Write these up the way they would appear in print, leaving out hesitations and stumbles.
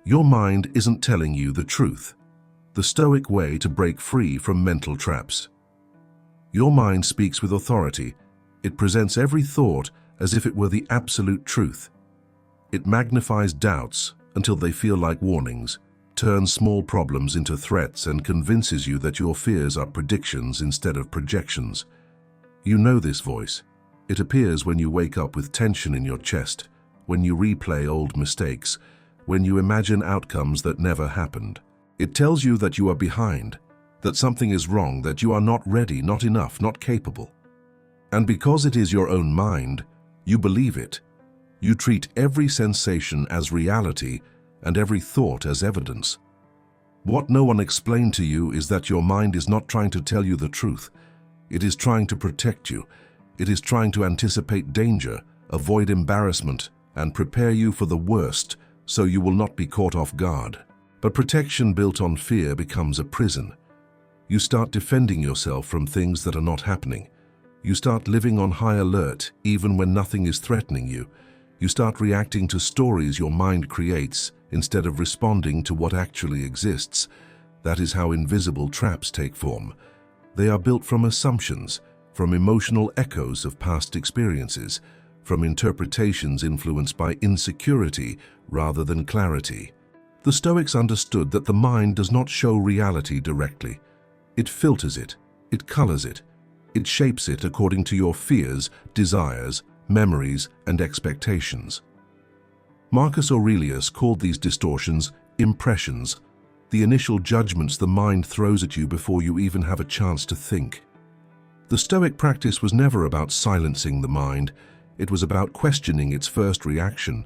Your mind isn't telling you the truth. The Stoic way to break free from mental traps. Your mind speaks with authority. It presents every thought as if it were the absolute truth. It magnifies doubts until they feel like warnings, turns small problems into threats, and convinces you that your fears are predictions instead of projections. You know this voice. It appears when you wake up with tension in your chest, when you replay old mistakes, when you imagine outcomes that never happened. It tells you that you are behind, that something is wrong, that you are not ready, not enough, not capable. And because it is your own mind, you believe it. You treat every sensation as reality and every thought as evidence. What no one explained to you is that your mind is not trying to tell you the truth. It is trying to protect you. It is trying to anticipate danger, avoid embarrassment, and prepare you for the worst so you will not be caught off guard. But protection built on fear becomes a prison. You start defending yourself from things that are not happening. You start living on high alert even when nothing is threatening you. You start reacting to stories your mind creates instead of responding to what actually exists. That is how invisible traps take form. They are built from assumptions, from emotional echoes of past experiences, from interpretations influenced by insecurity rather than clarity. The Stoics understood that the mind does not show reality directly. It filters it, it colors it, it shapes it according to your fears, desires, memories, and expectations. Marcus Aurelius called these distortions impressions, the initial judgments the mind throws at you before you even have a chance to think. The Stoic practice was never about silencing the mind. It was about questioning its first reaction.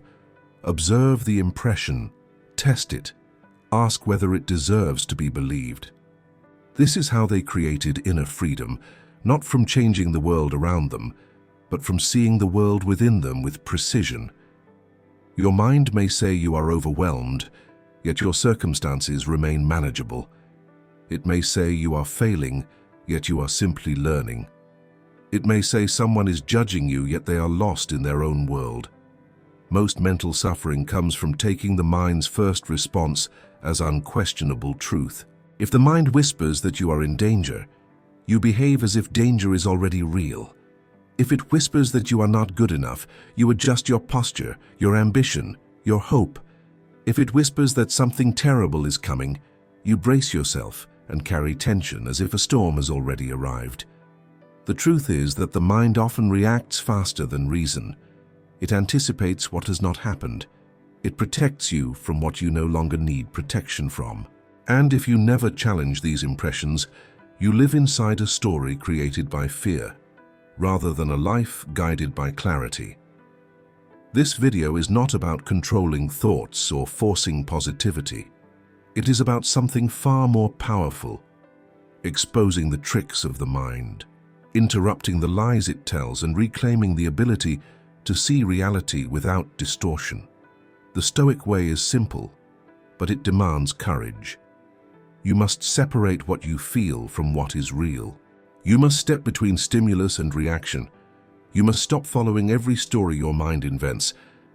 Observe the impression. Test it. Ask whether it deserves to be believed. This is how they created inner freedom, not from changing the world around them, but from seeing the world within them with precision. Your mind may say you are overwhelmed, yet your circumstances remain manageable. It may say you are failing, yet you are simply learning. It may say someone is judging you, yet they are lost in their own world. Most mental suffering comes from taking the mind's first response as unquestionable truth. If the mind whispers that you are in danger, you behave as if danger is already real. If it whispers that you are not good enough, you adjust your posture, your ambition, your hope. If it whispers that something terrible is coming, you brace yourself and carry tension as if a storm has already arrived. The truth is that the mind often reacts faster than reason. It anticipates what has not happened. It protects you from what you no longer need protection from. And if you never challenge these impressions, you live inside a story created by fear, rather than a life guided by clarity. This video is not about controlling thoughts or forcing positivity. It is about something far more powerful: exposing the tricks of the mind, interrupting the lies it tells, and reclaiming the ability to see reality without distortion. The Stoic way is simple, but it demands courage. You must separate what you feel from what is real. You must step between stimulus and reaction. You must stop following every story your mind invents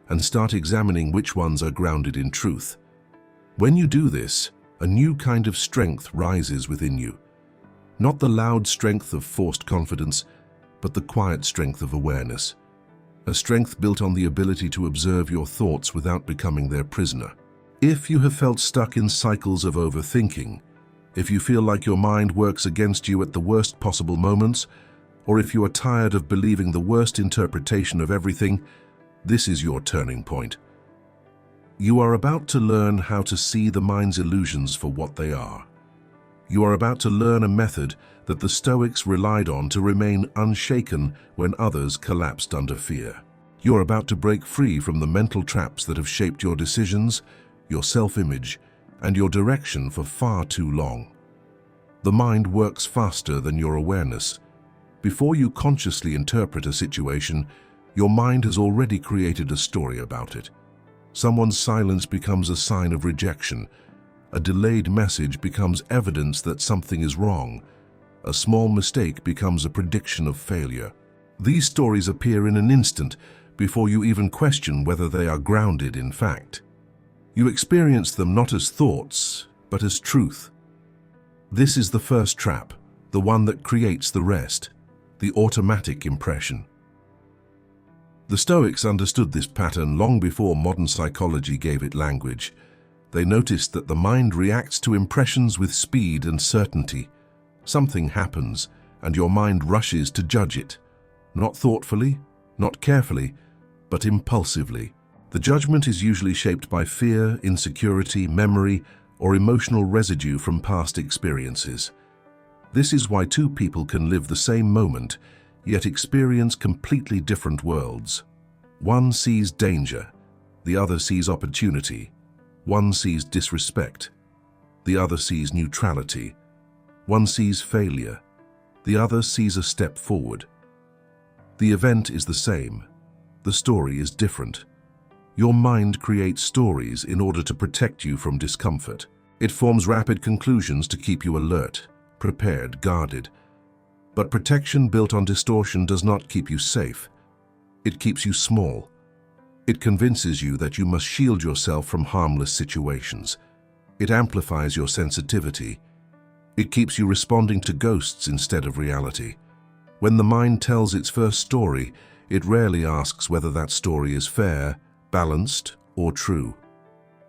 and start examining which ones are grounded in truth. When you do this, a new kind of strength rises within you. Not the loud strength of forced confidence, but the quiet strength of awareness. A strength built on the ability to observe your thoughts without becoming their prisoner. If you have felt stuck in cycles of overthinking, if you feel like your mind works against you at the worst possible moments, or if you are tired of believing the worst interpretation of everything, this is your turning point. You are about to learn how to see the mind's illusions for what they are. You are about to learn a method that the Stoics relied on to remain unshaken when others collapsed under fear. You are about to break free from the mental traps that have shaped your decisions, your self-image, and your direction for far too long. The mind works faster than your awareness. Before you consciously interpret a situation, your mind has already created a story about it. Someone's silence becomes a sign of rejection. A delayed message becomes evidence that something is wrong. A small mistake becomes a prediction of failure. These stories appear in an instant before you even question whether they are grounded in fact. You experience them not as thoughts, but as truth. This is the first trap, the one that creates the rest, the automatic impression. The Stoics understood this pattern long before modern psychology gave it language. They noticed that the mind reacts to impressions with speed and certainty. Something happens, and your mind rushes to judge it. Not thoughtfully, not carefully, but impulsively. The judgment is usually shaped by fear, insecurity, memory, or emotional residue from past experiences. This is why two people can live the same moment, yet experience completely different worlds. One sees danger, the other sees opportunity. One sees disrespect, the other sees neutrality. One sees failure, the other sees a step forward. The event is the same, the story is different. Your mind creates stories in order to protect you from discomfort. It forms rapid conclusions to keep you alert, prepared, guarded. But protection built on distortion does not keep you safe. It keeps you small. It convinces you that you must shield yourself from harmless situations. It amplifies your sensitivity. It keeps you responding to ghosts instead of reality. When the mind tells its first story, it rarely asks whether that story is fair, balanced, or true.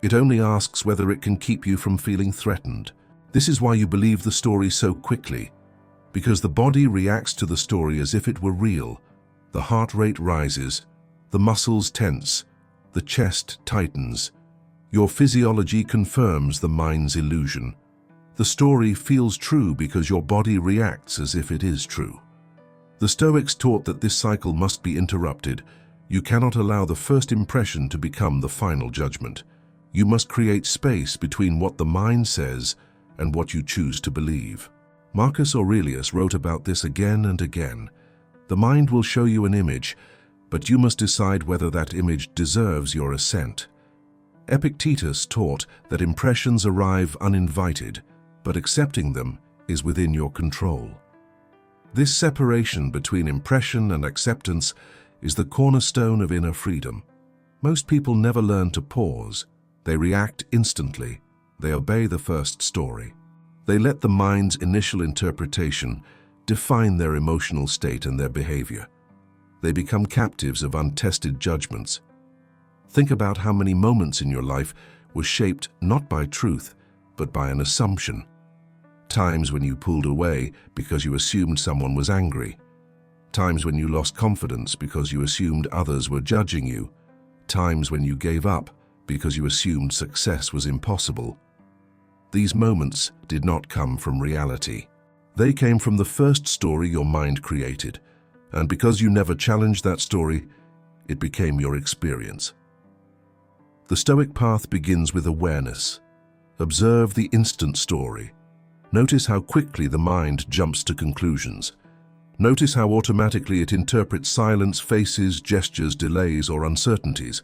It only asks whether it can keep you from feeling threatened. This is why you believe the story so quickly, because the body reacts to the story as if it were real. The heart rate rises, the muscles tense, the chest tightens. Your physiology confirms the mind's illusion. The story feels true because your body reacts as if it is true. The Stoics taught that this cycle must be interrupted. You cannot allow the first impression to become the final judgment. You must create space between what the mind says and what you choose to believe. Marcus Aurelius wrote about this again and again. The mind will show you an image, but you must decide whether that image deserves your assent. Epictetus taught that impressions arrive uninvited, but accepting them is within your control. This separation between impression and acceptance is the cornerstone of inner freedom. Most people never learn to pause. They react instantly. They obey the first story. They let the mind's initial interpretation define their emotional state and their behavior. They become captives of untested judgments. Think about how many moments in your life were shaped not by truth, but by an assumption. Times when you pulled away because you assumed someone was angry. Times when you lost confidence because you assumed others were judging you. Times when you gave up because you assumed success was impossible. These moments did not come from reality. They came from the first story your mind created, and because you never challenged that story, it became your experience. The Stoic path begins with awareness. Observe the instant story. Notice how quickly the mind jumps to conclusions. Notice how automatically it interprets silence, faces, gestures, delays, or uncertainties.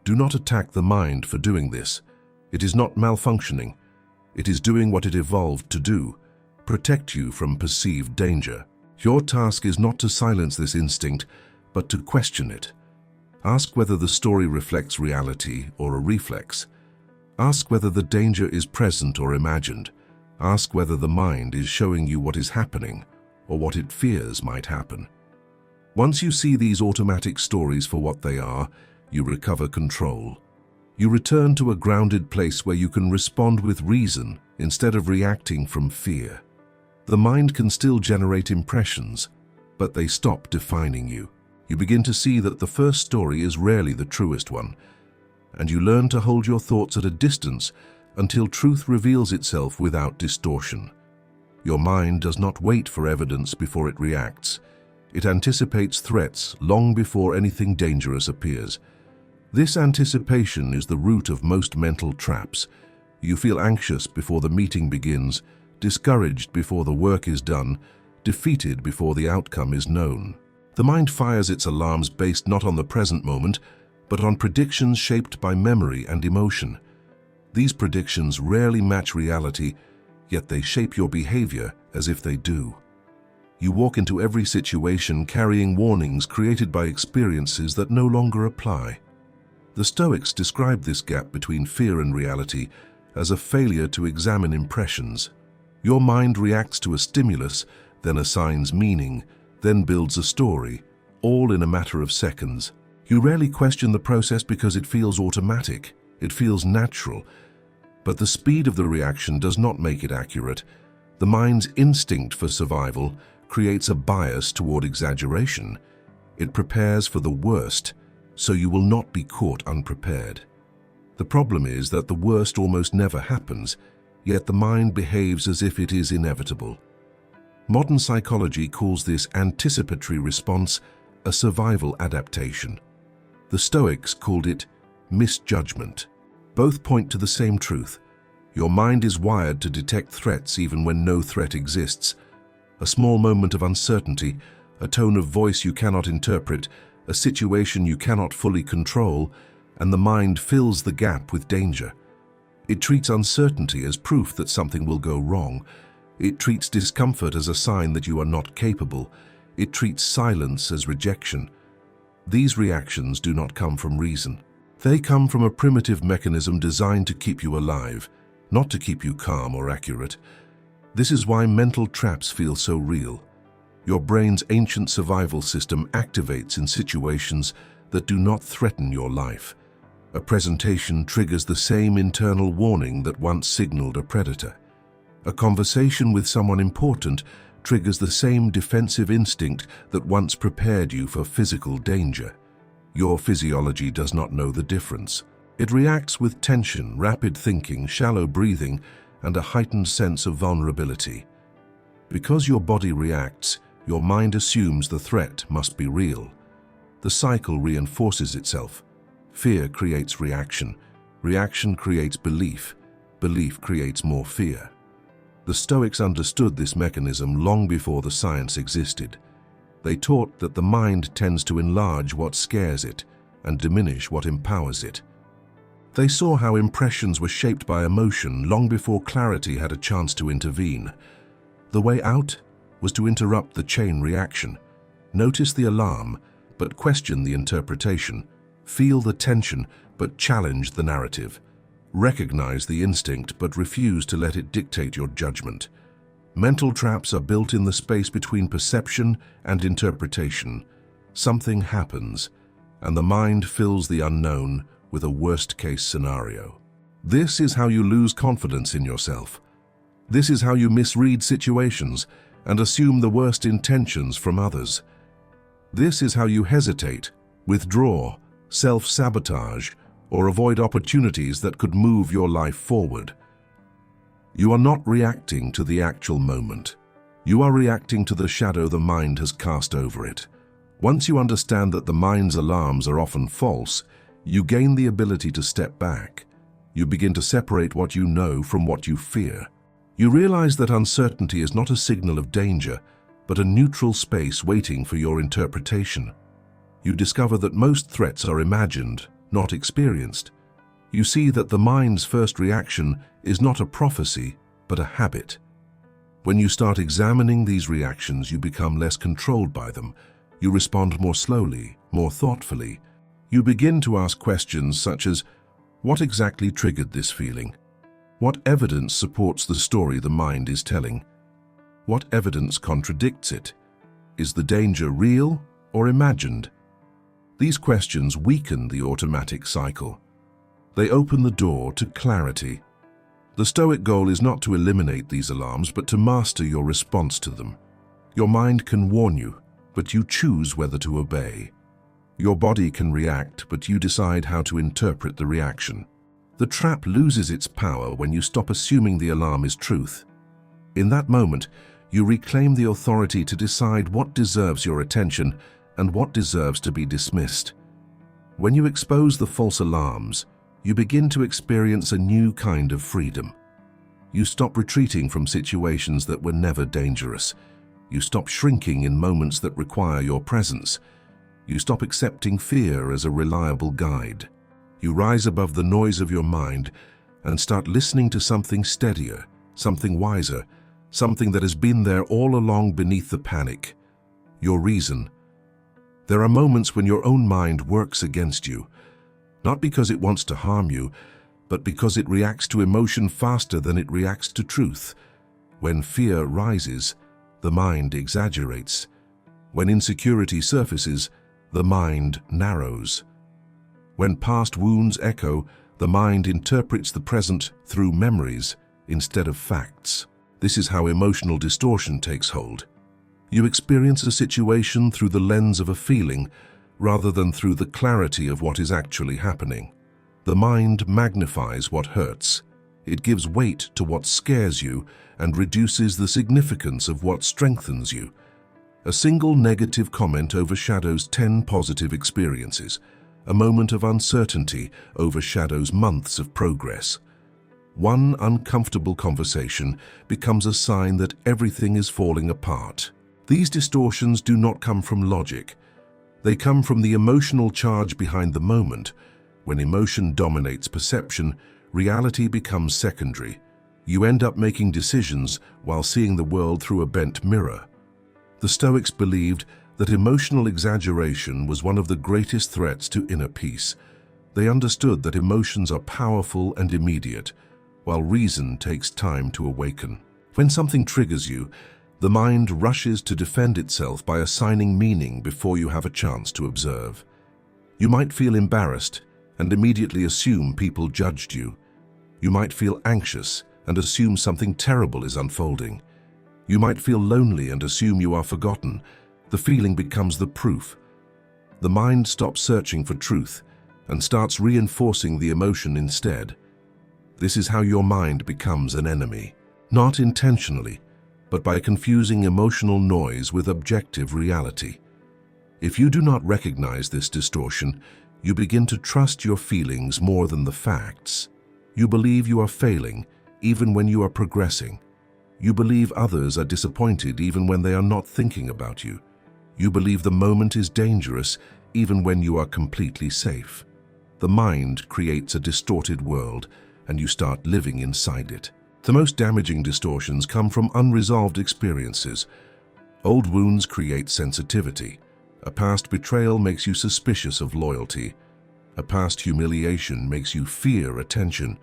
Do not attack the mind for doing this. It is not malfunctioning. It is doing what it evolved to do, protect you from perceived danger. Your task is not to silence this instinct, but to question it. Ask whether the story reflects reality or a reflex. Ask whether the danger is present or imagined. Ask whether the mind is showing you what is happening or what it fears might happen. Once you see these automatic stories for what they are, you recover control. You return to a grounded place where you can respond with reason instead of reacting from fear. The mind can still generate impressions, but they stop defining you. You begin to see that the first story is rarely the truest one, and you learn to hold your thoughts at a distance until truth reveals itself without distortion. Your mind does not wait for evidence before it reacts. It anticipates threats long before anything dangerous appears. This anticipation is the root of most mental traps. You feel anxious before the meeting begins, discouraged before the work is done, defeated before the outcome is known. The mind fires its alarms based not on the present moment, but on predictions shaped by memory and emotion. These predictions rarely match reality, yet they shape your behavior as if they do. You walk into every situation carrying warnings created by experiences that no longer apply. The Stoics described this gap between fear and reality as a failure to examine impressions. Your mind reacts to a stimulus, then assigns meaning, then builds a story, all in a matter of seconds. You rarely question the process because it feels automatic, it feels natural. But the speed of the reaction does not make it accurate. The mind's instinct for survival creates a bias toward exaggeration. It prepares for the worst, so you will not be caught unprepared. The problem is that the worst almost never happens, yet the mind behaves as if it is inevitable. Modern psychology calls this anticipatory response a survival adaptation. The Stoics called it misjudgment. Both point to the same truth. Your mind is wired to detect threats even when no threat exists. A small moment of uncertainty, a tone of voice you cannot interpret, a situation you cannot fully control, and the mind fills the gap with danger. It treats uncertainty as proof that something will go wrong. It treats discomfort as a sign that you are not capable. It treats silence as rejection. These reactions do not come from reason. They come from a primitive mechanism designed to keep you alive, not to keep you calm or accurate. This is why mental traps feel so real. Your brain's ancient survival system activates in situations that do not threaten your life. A presentation triggers the same internal warning that once signaled a predator. A conversation with someone important triggers the same defensive instinct that once prepared you for physical danger. Your physiology does not know the difference. It reacts with tension, rapid thinking, shallow breathing, and a heightened sense of vulnerability. Because your body reacts, your mind assumes the threat must be real. The cycle reinforces itself. Fear creates reaction. Reaction creates belief. Belief creates more fear. The Stoics understood this mechanism long before the science existed. They taught that the mind tends to enlarge what scares it and diminish what empowers it. They saw how impressions were shaped by emotion long before clarity had a chance to intervene. The way out was to interrupt the chain reaction. Notice the alarm, but question the interpretation. Feel the tension, but challenge the narrative. Recognize the instinct, but refuse to let it dictate your judgment. Mental traps are built in the space between perception and interpretation. Something happens, and the mind fills the unknown with a worst-case scenario. This is how you lose confidence in yourself. This is how you misread situations and assume the worst intentions from others. This is how you hesitate, withdraw, self-sabotage, or avoid opportunities that could move your life forward. You are not reacting to the actual moment. You are reacting to the shadow the mind has cast over it. Once you understand that the mind's alarms are often false, you gain the ability to step back. You begin to separate what you know from what you fear. You realize that uncertainty is not a signal of danger, but a neutral space waiting for your interpretation. You discover that most threats are imagined, not experienced. You see that the mind's first reaction is not a prophecy, but a habit. When you start examining these reactions, you become less controlled by them. You respond more slowly, more thoughtfully. You begin to ask questions such as, what exactly triggered this feeling? What evidence supports the story the mind is telling? What evidence contradicts it? Is the danger real or imagined? These questions weaken the automatic cycle. They open the door to clarity. The Stoic goal is not to eliminate these alarms, but to master your response to them. Your mind can warn you, but you choose whether to obey. Your body can react, but you decide how to interpret the reaction. The trap loses its power when you stop assuming the alarm is truth. In that moment, you reclaim the authority to decide what deserves your attention and what deserves to be dismissed. When you expose the false alarms, you begin to experience a new kind of freedom. You stop retreating from situations that were never dangerous. You stop shrinking in moments that require your presence. You stop accepting fear as a reliable guide. You rise above the noise of your mind and start listening to something steadier, something wiser, something that has been there all along beneath the panic. Your reason. There are moments when your own mind works against you. not because it wants to harm you, but because it reacts to emotion faster than it reacts to truth. When fear rises, the mind exaggerates. When insecurity surfaces, the mind narrows. When past wounds echo, the mind interprets the present through memories instead of facts. This is how emotional distortion takes hold. You experience a situation through the lens of a feeling rather than through the clarity of what is actually happening. The mind magnifies what hurts. It gives weight to what scares you and reduces the significance of what strengthens you. A single negative comment overshadows 10 positive experiences. A moment of uncertainty overshadows months of progress. One uncomfortable conversation becomes a sign that everything is falling apart. These distortions do not come from logic. They come from the emotional charge behind the moment. When emotion dominates perception, reality becomes secondary. You end up making decisions while seeing the world through a bent mirror. The Stoics believed that emotional exaggeration was one of the greatest threats to inner peace. They understood that emotions are powerful and immediate, while reason takes time to awaken. When something triggers you, the mind rushes to defend itself by assigning meaning before you have a chance to observe. You might feel embarrassed and immediately assume people judged you. You might feel anxious and assume something terrible is unfolding. You might feel lonely and assume you are forgotten. The feeling becomes the proof. The mind stops searching for truth and starts reinforcing the emotion instead. This is how your mind becomes an enemy, not intentionally, but by confusing emotional noise with objective reality. If you do not recognize this distortion, you begin to trust your feelings more than the facts. You believe you are failing, even when you are progressing. You believe others are disappointed even when they are not thinking about you. You believe the moment is dangerous even when you are completely safe. The mind creates a distorted world, and you start living inside it. The most damaging distortions come from unresolved experiences. Old wounds create sensitivity. A past betrayal makes you suspicious of loyalty. A past humiliation makes you fear attention.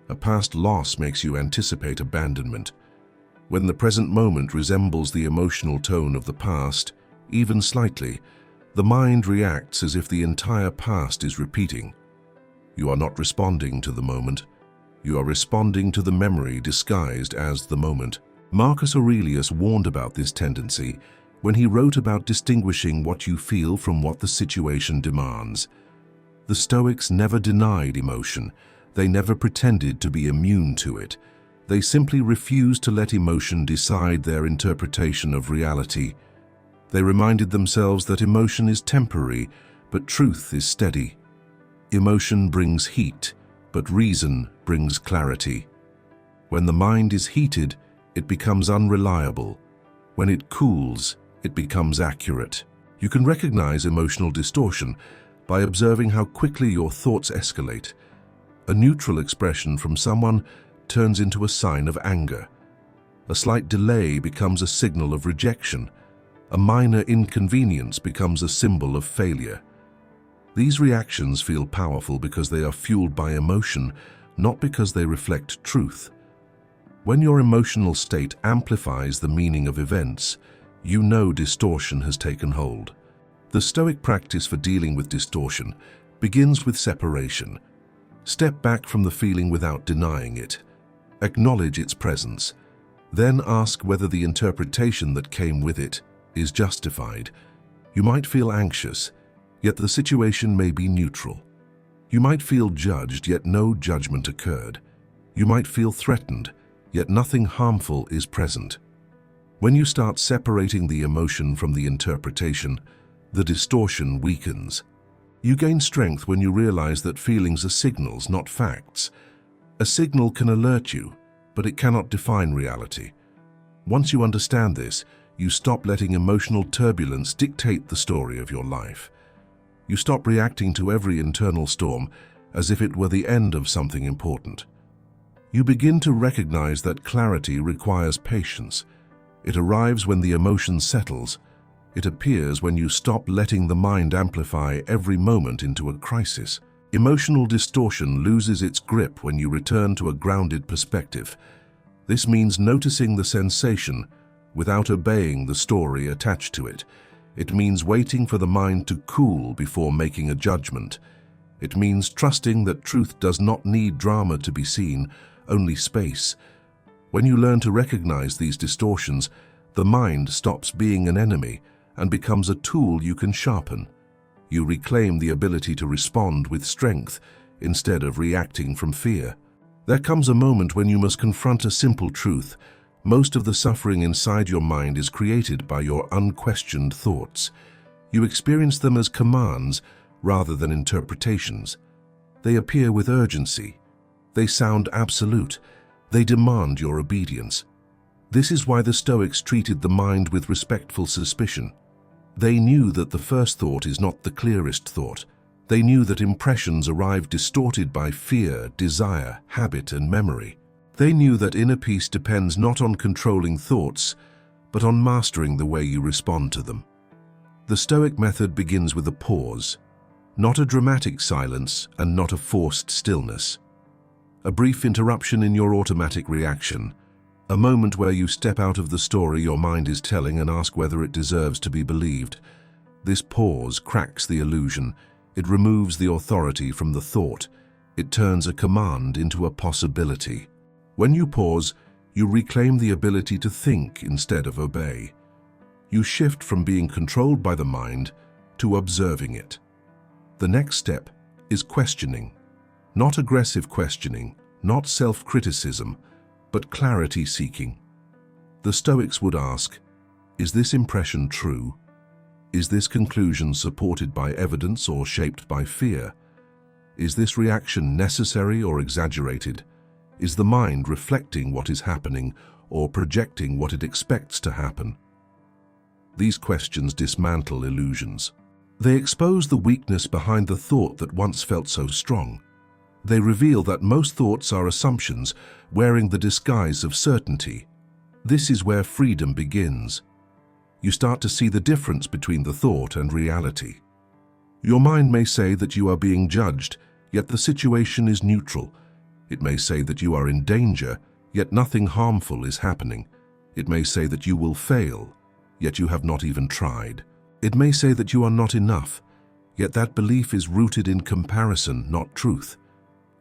A past loss makes you anticipate abandonment. When the present moment resembles the emotional tone of the past, even slightly, the mind reacts as if the entire past is repeating. You are not responding to the moment. You are responding to the memory disguised as the moment. Marcus Aurelius warned about this tendency when he wrote about distinguishing what you feel from what the situation demands. The Stoics never denied emotion. They never pretended to be immune to it. They simply refused to let emotion decide their interpretation of reality. They reminded themselves that emotion is temporary, but truth is steady. Emotion brings heat, but reason brings clarity. When the mind is heated, it becomes unreliable. When it cools, it becomes accurate. You can recognize emotional distortion by observing how quickly your thoughts escalate. A neutral expression from someone turns into a sign of anger. A slight delay becomes a signal of rejection. A minor inconvenience becomes a symbol of failure. These reactions feel powerful because they are fueled by emotion, not because they reflect truth. When your emotional state amplifies the meaning of events, you know distortion has taken hold. The Stoic practice for dealing with distortion begins with separation. Step back from the feeling without denying it. Acknowledge its presence. Then ask whether the interpretation that came with it is justified. You might feel anxious, yet the situation may be neutral. You might feel judged, yet no judgment occurred. You might feel threatened, yet nothing harmful is present. When you start separating the emotion from the interpretation, the distortion weakens. You gain strength when you realize that feelings are signals, not facts. A signal can alert you, but it cannot define reality. Once you understand this, you stop letting emotional turbulence dictate the story of your life. You stop reacting to every internal storm as if it were the end of something important. You begin to recognize that clarity requires patience. It arrives when the emotion settles. It appears when you stop letting the mind amplify every moment into a crisis. Emotional distortion loses its grip when you return to a grounded perspective. This means noticing the sensation without obeying the story attached to it. It means waiting for the mind to cool before making a judgment. It means trusting that truth does not need drama to be seen, only space. When you learn to recognize these distortions, the mind stops being an enemy and becomes a tool you can sharpen. You reclaim the ability to respond with strength instead of reacting from fear. There comes a moment when you must confront a simple truth. Most of the suffering inside your mind is created by your unquestioned thoughts. You experience them as commands rather than interpretations. They appear with urgency. They sound absolute. They demand your obedience. This is why the Stoics treated the mind with respectful suspicion. They knew that the first thought is not the clearest thought. They knew that impressions arrive distorted by fear, desire, habit, and memory. They knew that inner peace depends not on controlling thoughts, but on mastering the way you respond to them. The Stoic method begins with a pause, not a dramatic silence and not a forced stillness. A brief interruption in your automatic reaction, a moment where you step out of the story your mind is telling and ask whether it deserves to be believed. This pause cracks the illusion. It removes the authority from the thought. It turns a command into a possibility. When you pause, you reclaim the ability to think instead of obey. You shift from being controlled by the mind to observing it. The next step is questioning. Not aggressive questioning, not self-criticism, but clarity-seeking. The Stoics would ask, is this impression true? Is this conclusion supported by evidence or shaped by fear? Is this reaction necessary or exaggerated? Is the mind reflecting what is happening or projecting what it expects to happen? These questions dismantle illusions. They expose the weakness behind the thought that once felt so strong. They reveal that most thoughts are assumptions wearing the disguise of certainty. This is where freedom begins. You start to see the difference between the thought and reality. Your mind may say that you are being judged, yet the situation is neutral. It may say that you are in danger, yet nothing harmful is happening. It may say that you will fail, yet you have not even tried. It may say that you are not enough, yet that belief is rooted in comparison, not truth.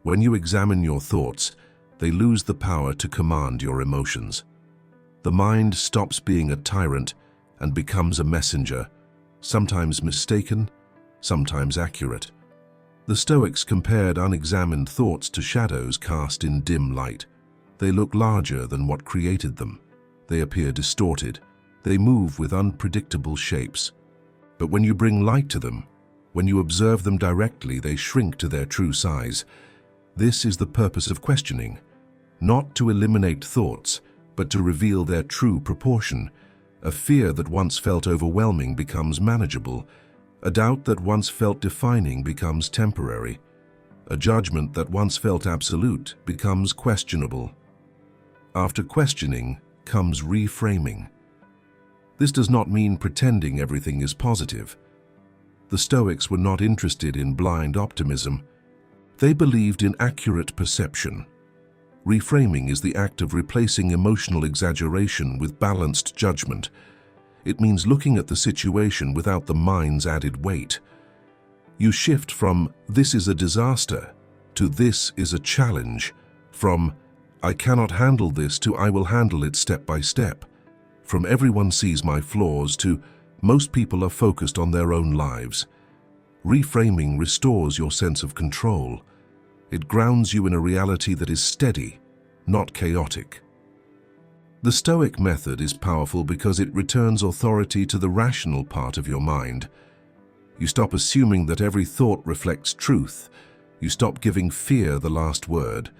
When you examine your thoughts, they lose the power to command your emotions. The mind stops being a tyrant and becomes a messenger, sometimes mistaken, sometimes accurate. The Stoics compared unexamined thoughts to shadows cast in dim light. They look larger than what created them. They appear distorted. They move with unpredictable shapes. But when you bring light to them, when you observe them directly, they shrink to their true size. This is the purpose of questioning, not to eliminate thoughts, but to reveal their true proportion. A fear that once felt overwhelming becomes manageable. A doubt that once felt defining becomes temporary. A judgment that once felt absolute becomes questionable. After questioning comes reframing. This does not mean pretending everything is positive. The Stoics were not interested in blind optimism. They believed in accurate perception. Reframing is the act of replacing emotional exaggeration with balanced judgment. It means looking at the situation without the mind's added weight. You shift from "this is a disaster" to "this is a challenge," from "I cannot handle this" to "I will handle it step by step," from "everyone sees my flaws" to "most people are focused on their own lives." Reframing restores your sense of control. It grounds you in a reality that is steady, not chaotic. The Stoic method is powerful because it returns authority to the rational part of your mind. You stop assuming that every thought reflects truth. You stop giving fear the last word.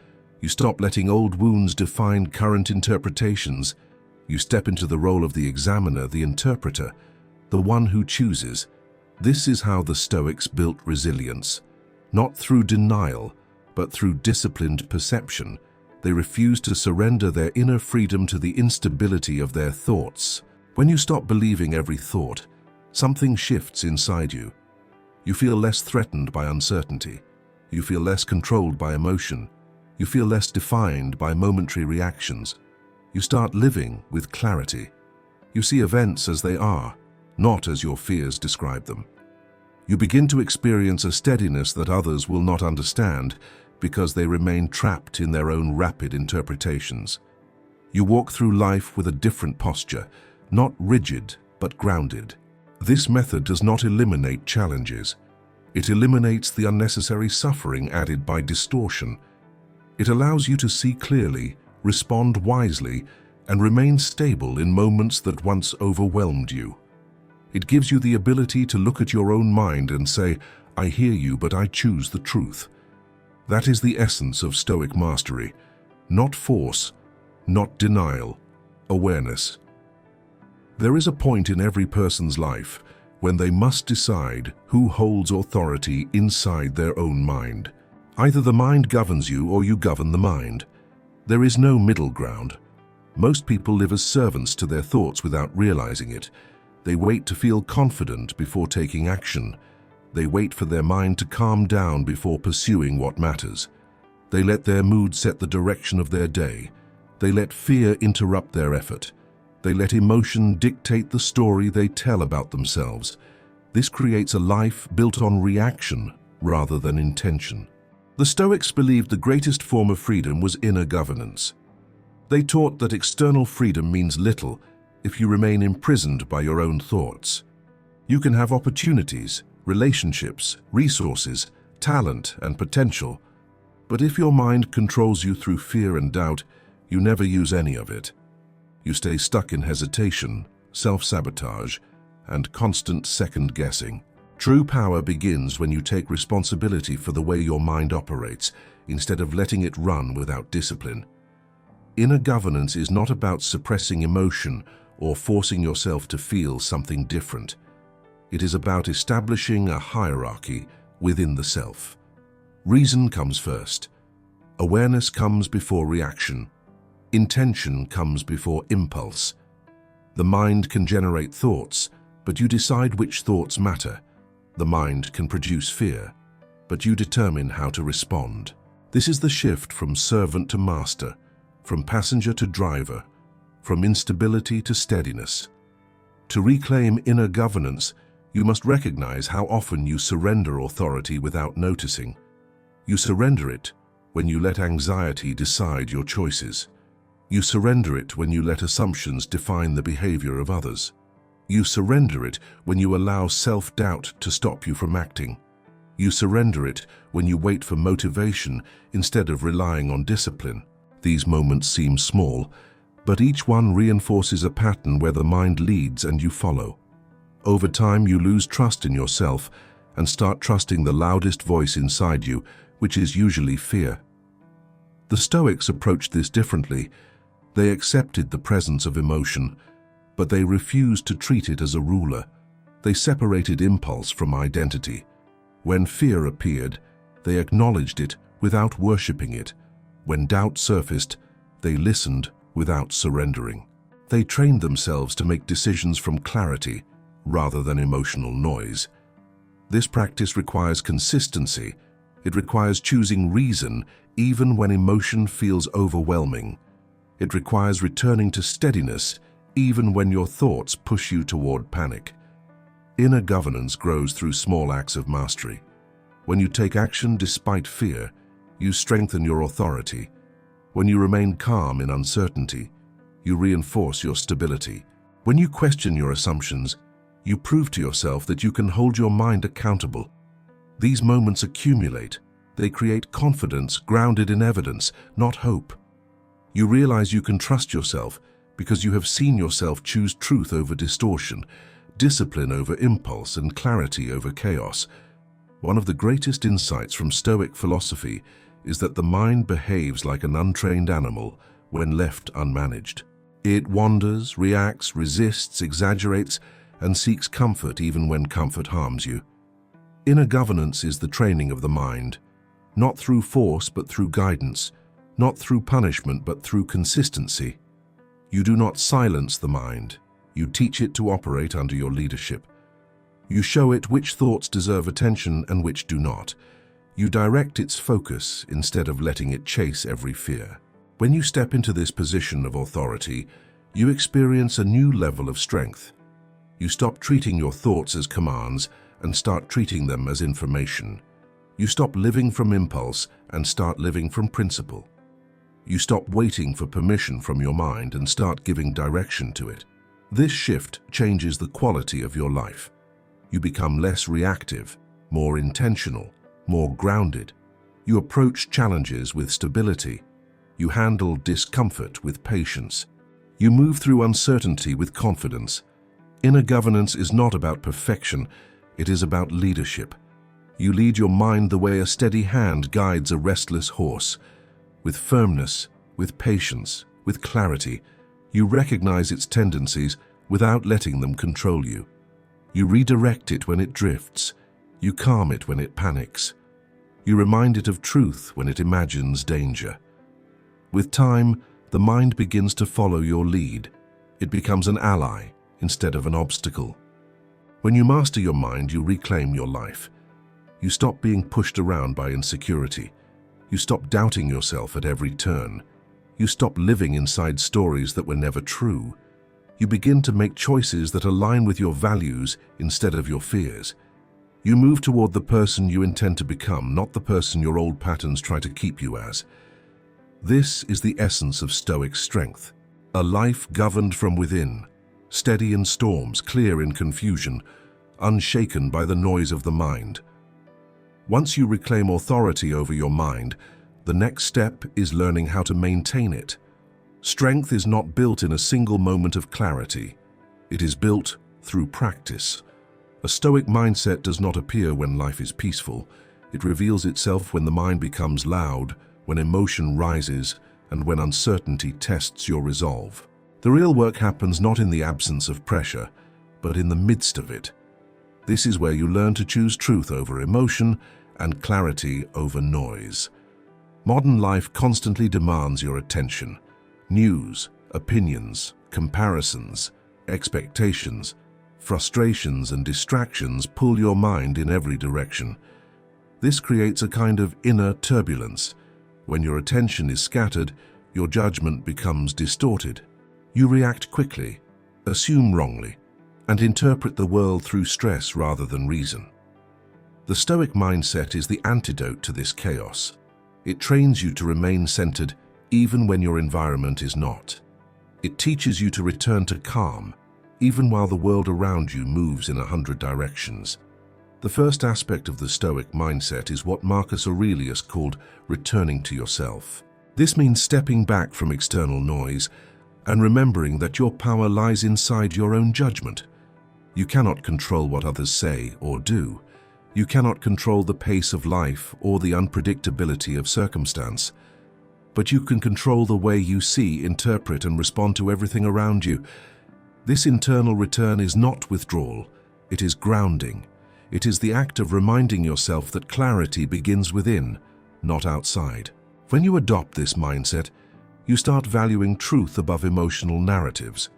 You stop letting old wounds define current interpretations. You step into the role of the examiner, the interpreter, the one who chooses. This is how the Stoics built resilience, not through denial, but through disciplined perception. They refused to surrender their inner freedom to the instability of their thoughts. When you stop believing every thought, something shifts inside you. You feel less threatened by uncertainty. You feel less controlled by emotion. You feel less defined by momentary reactions. You start living with clarity. You see events as they are, not as your fears describe them. You begin to experience a steadiness that others will not understand because they remain trapped in their own rapid interpretations. You walk through life with a different posture, not rigid but grounded. This method does not eliminate challenges. It eliminates the unnecessary suffering added by distortion. It allows you to see clearly, respond wisely, and remain stable in moments that once overwhelmed you. It gives you the ability to look at your own mind and say, "I hear you, but I choose the truth." That is the essence of Stoic mastery. Not force, not denial, awareness. There is a point in every person's life when they must decide who holds authority inside their own mind. Either the mind governs you or you govern the mind. There is no middle ground. Most people live as servants to their thoughts without realizing it. They wait to feel confident before taking action. They wait for their mind to calm down before pursuing what matters. They let their mood set the direction of their day. They let fear interrupt their effort. They let emotion dictate the story they tell about themselves. This creates a life built on reaction rather than intention. The Stoics believed the greatest form of freedom was inner governance. They taught that external freedom means little if you remain imprisoned by your own thoughts. You can have opportunities, relationships, resources, talent, and potential, but if your mind controls you through fear and doubt, you never use any of it. You stay stuck in hesitation, self-sabotage, and constant second-guessing. True power begins when you take responsibility for the way your mind operates, instead of letting it run without discipline. Inner governance is not about suppressing emotion or forcing yourself to feel something different. It is about establishing a hierarchy within the self. Reason comes first. Awareness comes before reaction. Intention comes before impulse. The mind can generate thoughts, but you decide which thoughts matter. The mind can produce fear, but you determine how to respond. This is the shift from servant to master, from passenger to driver, from instability to steadiness. To reclaim inner governance, you must recognize how often you surrender authority without noticing. You surrender it when you let anxiety decide your choices. You surrender it when you let assumptions define the behavior of others. You surrender it when you allow self-doubt to stop you from acting. You surrender it when you wait for motivation instead of relying on discipline. These moments seem small, but each one reinforces a pattern where the mind leads and you follow. Over time, you lose trust in yourself and start trusting the loudest voice inside you, which is usually fear. The Stoics approached this differently. They accepted the presence of emotion, but they refused to treat it as a ruler. They separated impulse from identity. When fear appeared, they acknowledged it without worshipping it. When doubt surfaced, they listened without surrendering. They trained themselves to make decisions from clarity rather than emotional noise. This practice requires consistency. It requires choosing reason even when emotion feels overwhelming. It requires returning to steadiness even when your thoughts push you toward panic. Inner governance grows through small acts of mastery. When you take action despite fear, you strengthen your authority. When you remain calm in uncertainty, you reinforce your stability. When you question your assumptions, you prove to yourself that you can hold your mind accountable. These moments accumulate. They create confidence grounded in evidence, not hope. You realize you can trust yourself because you have seen yourself choose truth over distortion, discipline over impulse, and clarity over chaos. One of the greatest insights from Stoic philosophy is that the mind behaves like an untrained animal when left unmanaged. It wanders, reacts, resists, exaggerates, and seeks comfort even when comfort harms you. Inner governance is the training of the mind, not through force but through guidance, not through punishment but through consistency. You do not silence the mind, you teach it to operate under your leadership. You show it which thoughts deserve attention and which do not. You direct its focus instead of letting it chase every fear. When you step into this position of authority, you experience a new level of strength. You stop treating your thoughts as commands and start treating them as information. You stop living from impulse and start living from principle. You stop waiting for permission from your mind and start giving direction to it. This shift changes the quality of your life. You become less reactive, more intentional, more grounded. You approach challenges with stability. You handle discomfort with patience. You move through uncertainty with confidence. Inner governance is not about perfection, it is about leadership. You lead your mind the way a steady hand guides a restless horse. With firmness, with patience, with clarity, you recognize its tendencies without letting them control you. You redirect it when it drifts. You calm it when it panics. You remind it of truth when it imagines danger. With time, the mind begins to follow your lead. It becomes an ally instead of an obstacle. When you master your mind, you reclaim your life. You stop being pushed around by insecurity. You stop doubting yourself at every turn. You stop living inside stories that were never true. You begin to make choices that align with your values instead of your fears. You move toward the person you intend to become, not the person your old patterns try to keep you as. This is the essence of Stoic strength. A life governed from within, steady in storms, clear in confusion, unshaken by the noise of the mind. Once you reclaim authority over your mind, the next step is learning how to maintain it. Strength is not built in a single moment of clarity. It is built through practice. A Stoic mindset does not appear when life is peaceful. It reveals itself when the mind becomes loud, when emotion rises, and when uncertainty tests your resolve. The real work happens not in the absence of pressure, but in the midst of it. This is where you learn to choose truth over emotion and clarity over noise. Modern life constantly demands your attention. News, opinions, comparisons, expectations, frustrations and distractions pull your mind in every direction. This creates a kind of inner turbulence. When your attention is scattered, your judgment becomes distorted. You react quickly, assume wrongly, and interpret the world through stress rather than reason. The Stoic mindset is the antidote to this chaos. It trains you to remain centered even when your environment is not. It teaches you to return to calm, even while the world around you moves in 100 directions. The first aspect of the Stoic mindset is what Marcus Aurelius called returning to yourself. This means stepping back from external noise and remembering that your power lies inside your own judgment. You cannot control what others say or do. You cannot control the pace of life or the unpredictability of circumstance. But you can control the way you see, interpret, and respond to everything around you. This internal return is not withdrawal, it is grounding. It is the act of reminding yourself that clarity begins within, not outside. When you adopt this mindset, you start valuing truth above emotional narratives.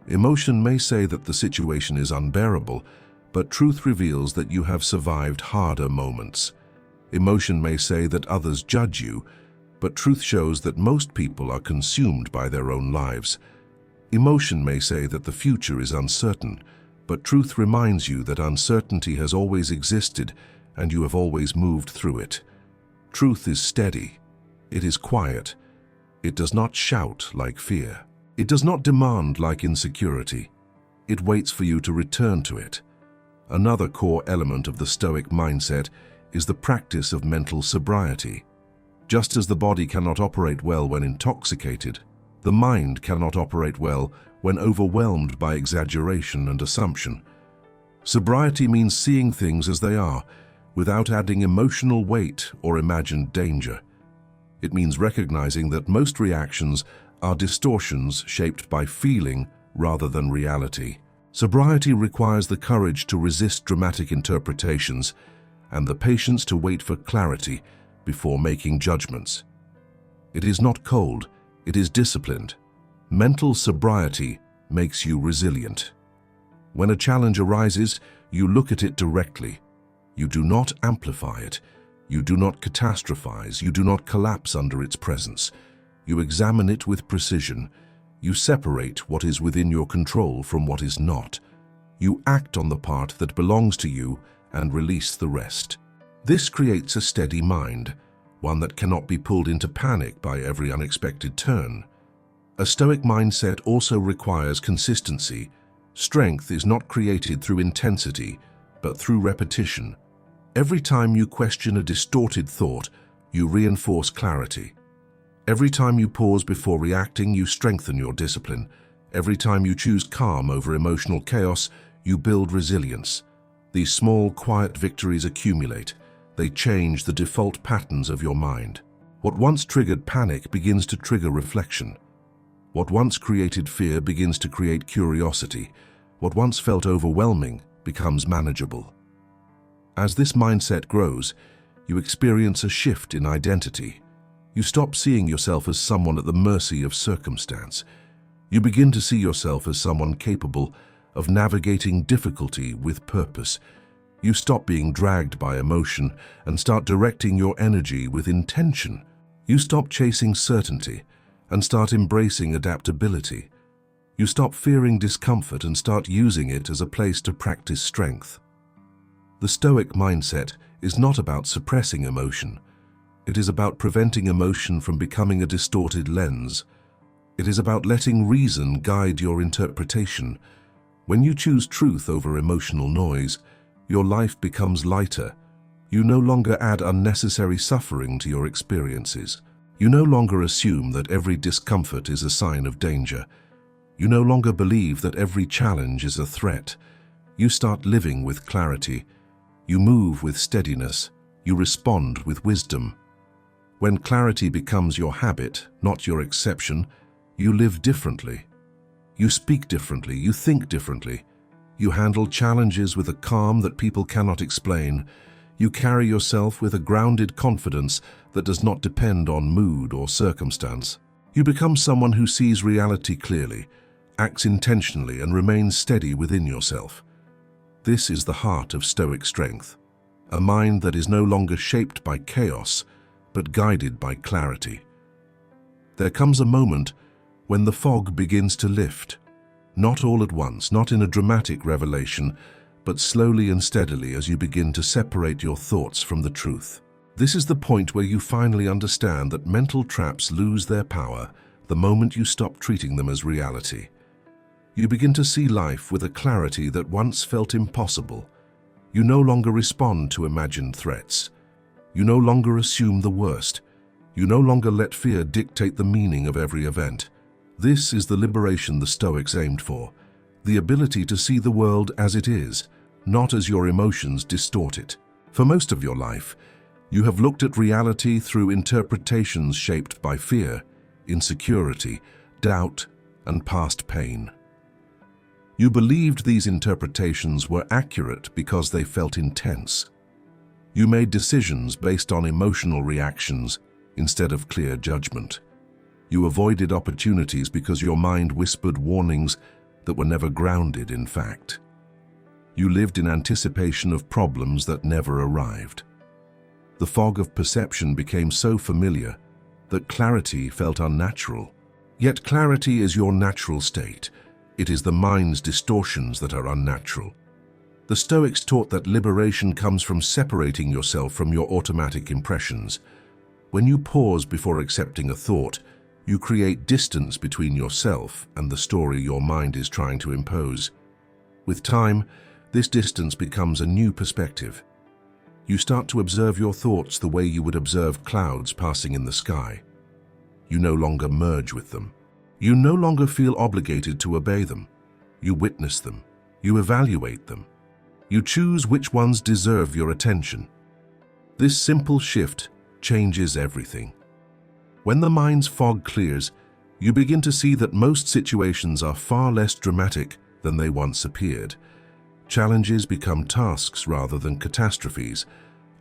Emotion may say that the situation is unbearable, but truth reveals that you have survived harder moments. Emotion may say that others judge you, but truth shows that most people are consumed by their own lives. Emotion may say that the future is uncertain, but truth reminds you that uncertainty has always existed and you have always moved through it. Truth is steady. It is quiet. It does not shout like fear. It does not demand like insecurity. It waits for you to return to it. Another core element of the Stoic mindset is the practice of mental sobriety. Just as the body cannot operate well when intoxicated, the mind cannot operate well when overwhelmed by exaggeration and assumption. Sobriety means seeing things as they are, without adding emotional weight or imagined danger. It means recognizing that most reactions are distortions shaped by feeling rather than reality. Sobriety requires the courage to resist dramatic interpretations and the patience to wait for clarity before making judgments. It is not cold, it is disciplined. Mental sobriety makes you resilient. When a challenge arises, you look at it directly. You do not amplify it. You do not catastrophize, you do not collapse under its presence. You examine it with precision. You separate what is within your control from what is not. You act on the part that belongs to you and release the rest. This creates a steady mind, one that cannot be pulled into panic by every unexpected turn. A Stoic mindset also requires consistency. Strength is not created through intensity, but through repetition. Every time you question a distorted thought, you reinforce clarity. Every time you pause before reacting, you strengthen your discipline. Every time you choose calm over emotional chaos, you build resilience. These small, quiet victories accumulate. They change the default patterns of your mind. What once triggered panic begins to trigger reflection. What once created fear begins to create curiosity. What once felt overwhelming becomes manageable. As this mindset grows, you experience a shift in identity. You stop seeing yourself as someone at the mercy of circumstance. You begin to see yourself as someone capable of navigating difficulty with purpose. You stop being dragged by emotion and start directing your energy with intention. You stop chasing certainty and start embracing adaptability. You stop fearing discomfort and start using it as a place to practice strength. The Stoic mindset is not about suppressing emotion. It is about preventing emotion from becoming a distorted lens. It is about letting reason guide your interpretation. When you choose truth over emotional noise, your life becomes lighter. You no longer add unnecessary suffering to your experiences. You no longer assume that every discomfort is a sign of danger. You no longer believe that every challenge is a threat. You start living with clarity. You move with steadiness. You respond with wisdom. When clarity becomes your habit, not your exception, you live differently. You speak differently. You think differently. You handle challenges with a calm that people cannot explain. You carry yourself with a grounded confidence that does not depend on mood or circumstance. You become someone who sees reality clearly, acts intentionally, and remains steady within yourself. This is the heart of Stoic strength, a mind that is no longer shaped by chaos, but guided by clarity. There comes a moment when the fog begins to lift. Not all at once, not in a dramatic revelation, but slowly and steadily as you begin to separate your thoughts from the truth. This is the point where you finally understand that mental traps lose their power the moment you stop treating them as reality. You begin to see life with a clarity that once felt impossible. You no longer respond to imagined threats. You no longer assume the worst. You no longer let fear dictate the meaning of every event. This is the liberation the Stoics aimed for, the ability to see the world as it is, not as your emotions distort it. For most of your life, you have looked at reality through interpretations shaped by fear, insecurity, doubt, and past pain. You believed these interpretations were accurate because they felt intense. You made decisions based on emotional reactions instead of clear judgment. You avoided opportunities because your mind whispered warnings that were never grounded in fact. You lived in anticipation of problems that never arrived. The fog of perception became so familiar that clarity felt unnatural. Yet clarity is your natural state. It is the mind's distortions that are unnatural. The Stoics taught that liberation comes from separating yourself from your automatic impressions. When you pause before accepting a thought, you create distance between yourself and the story your mind is trying to impose. With time, this distance becomes a new perspective. You start to observe your thoughts the way you would observe clouds passing in the sky. You no longer merge with them. You no longer feel obligated to obey them. You witness them. You evaluate them. You choose which ones deserve your attention. This simple shift changes everything. When the mind's fog clears, you begin to see that most situations are far less dramatic than they once appeared. Challenges become tasks rather than catastrophes.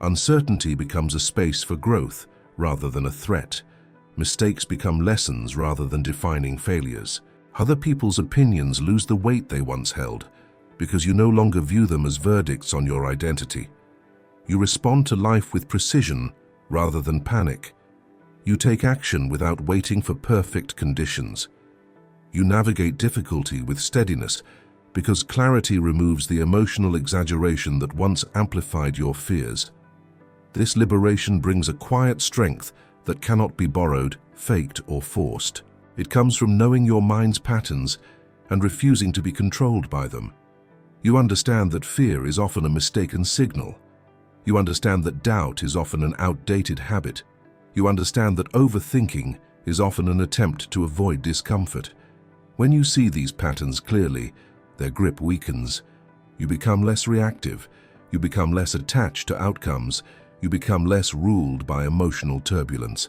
Uncertainty becomes a space for growth rather than a threat. Mistakes become lessons rather than defining failures. Other people's opinions lose the weight they once held because you no longer view them as verdicts on your identity. You respond to life with precision rather than panic. You take action without waiting for perfect conditions. You navigate difficulty with steadiness because clarity removes the emotional exaggeration that once amplified your fears. This liberation brings a quiet strength that cannot be borrowed, faked, or forced. It comes from knowing your mind's patterns and refusing to be controlled by them. You understand that fear is often a mistaken signal. You understand that doubt is often an outdated habit. You understand that overthinking is often an attempt to avoid discomfort. When you see these patterns clearly, their grip weakens. You become less reactive. You become less attached to outcomes. You become less ruled by emotional turbulence.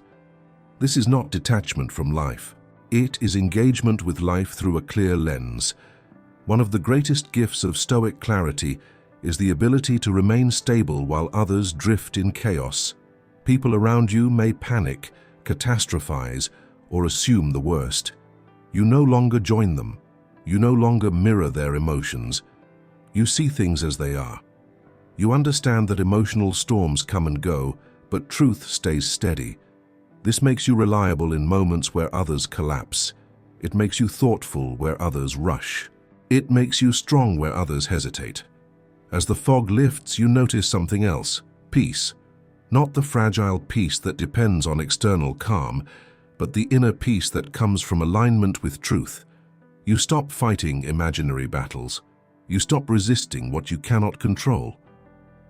This is not detachment from life. It is engagement with life through a clear lens. One of the greatest gifts of Stoic clarity is the ability to remain stable while others drift in chaos. People around you may panic, catastrophize, or assume the worst. You no longer join them. You no longer mirror their emotions. You see things as they are. You understand that emotional storms come and go, but truth stays steady. This makes you reliable in moments where others collapse. It makes you thoughtful where others rush. It makes you strong where others hesitate. As the fog lifts, you notice something else: peace. Not the fragile peace that depends on external calm, but the inner peace that comes from alignment with truth. You stop fighting imaginary battles. You stop resisting what you cannot control.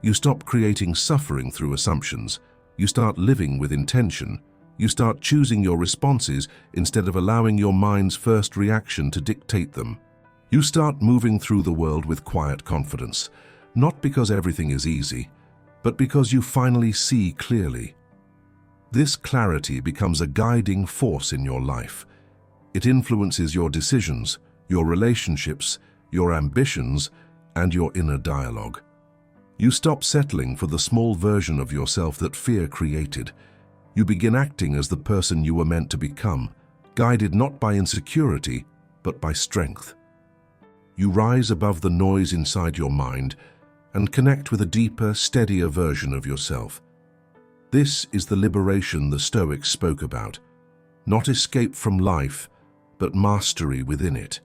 You stop creating suffering through assumptions. You start living with intention. You start choosing your responses instead of allowing your mind's first reaction to dictate them. You start moving through the world with quiet confidence, not because everything is easy, but because you finally see clearly. This clarity becomes a guiding force in your life. It influences your decisions, your relationships, your ambitions, and your inner dialogue. You stop settling for the small version of yourself that fear created. You begin acting as the person you were meant to become, guided not by insecurity, but by strength. You rise above the noise inside your mind and connect with a deeper, steadier version of yourself. This is the liberation the Stoics spoke about, not escape from life, but mastery within it.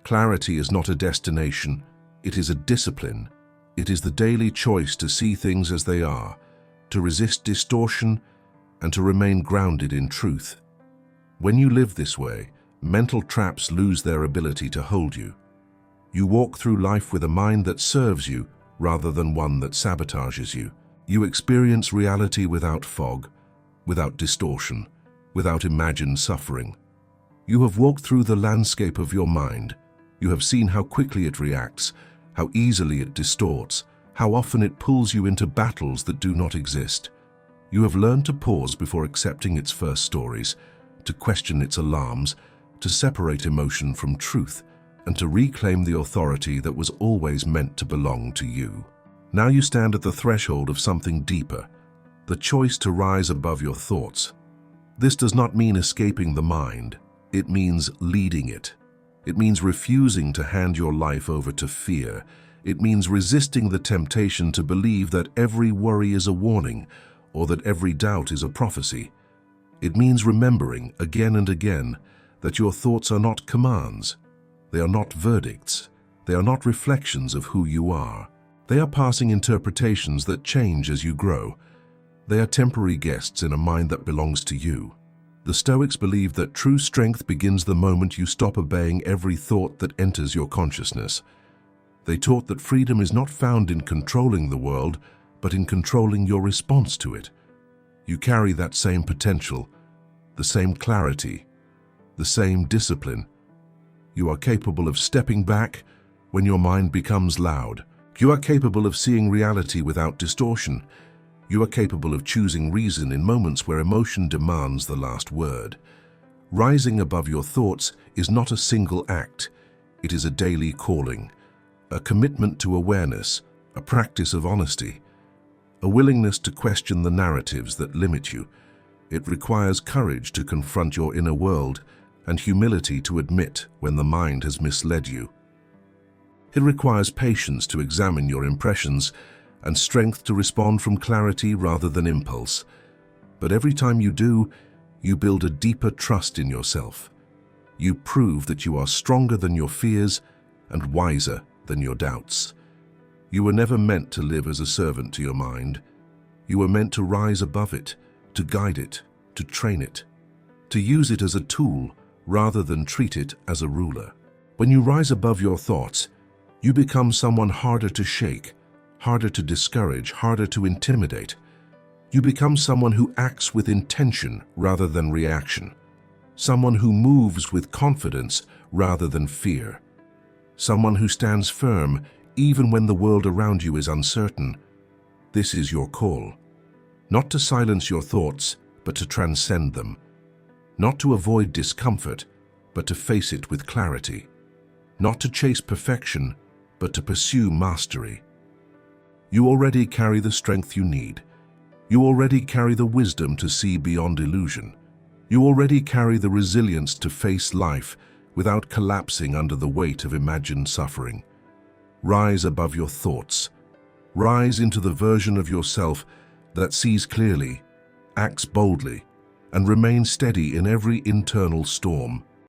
Clarity is not a destination, it is a discipline. It is the daily choice to see things as they are, to resist distortion, and to remain grounded in truth. When you live this way, mental traps lose their ability to hold you. You walk through life with a mind that serves you rather than one that sabotages you. You experience reality without fog, without distortion, without imagined suffering. You have walked through the landscape of your mind. You have seen how quickly it reacts, how easily it distorts, how often it pulls you into battles that do not exist. You have learned to pause before accepting its first stories, to question its alarms, to separate emotion from truth, and to reclaim the authority that was always meant to belong to you. Now you stand at the threshold of something deeper, the choice to rise above your thoughts. This does not mean escaping the mind. It means leading it. It means refusing to hand your life over to fear. It means resisting the temptation to believe that every worry is a warning or that every doubt is a prophecy. It means remembering again and again that your thoughts are not commands. They are not verdicts. They are not reflections of who you are. They are passing interpretations that change as you grow. They are temporary guests in a mind that belongs to you. The Stoics believed that true strength begins the moment you stop obeying every thought that enters your consciousness. They taught that freedom is not found in controlling the world, but in controlling your response to it. You carry that same potential, the same clarity, the same discipline. You are capable of stepping back when your mind becomes loud. You are capable of seeing reality without distortion. You are capable of choosing reason in moments where emotion demands the last word. Rising above your thoughts is not a single act. It is a daily calling, a commitment to awareness, a practice of honesty, a willingness to question the narratives that limit you. It requires courage to confront your inner world and humility to admit when the mind has misled you. It requires patience to examine your impressions and strength to respond from clarity rather than impulse. But every time you do, you build a deeper trust in yourself. You prove that you are stronger than your fears and wiser than your doubts. You were never meant to live as a servant to your mind. You were meant to rise above it, to guide it, to train it, to use it as a tool rather than treat it as a ruler. When you rise above your thoughts, you become someone harder to shake, harder to discourage, harder to intimidate. You become someone who acts with intention rather than reaction, someone who moves with confidence rather than fear, someone who stands firm even when the world around you is uncertain. This is your call, not to silence your thoughts, but to transcend them, not to avoid discomfort, but to face it with clarity, not to chase perfection, but to pursue mastery. You already carry the strength you need. You already carry the wisdom to see beyond illusion. You already carry the resilience to face life without collapsing under the weight of imagined suffering. Rise above your thoughts. Rise into the version of yourself that sees clearly, acts boldly, and remains steady in every internal storm.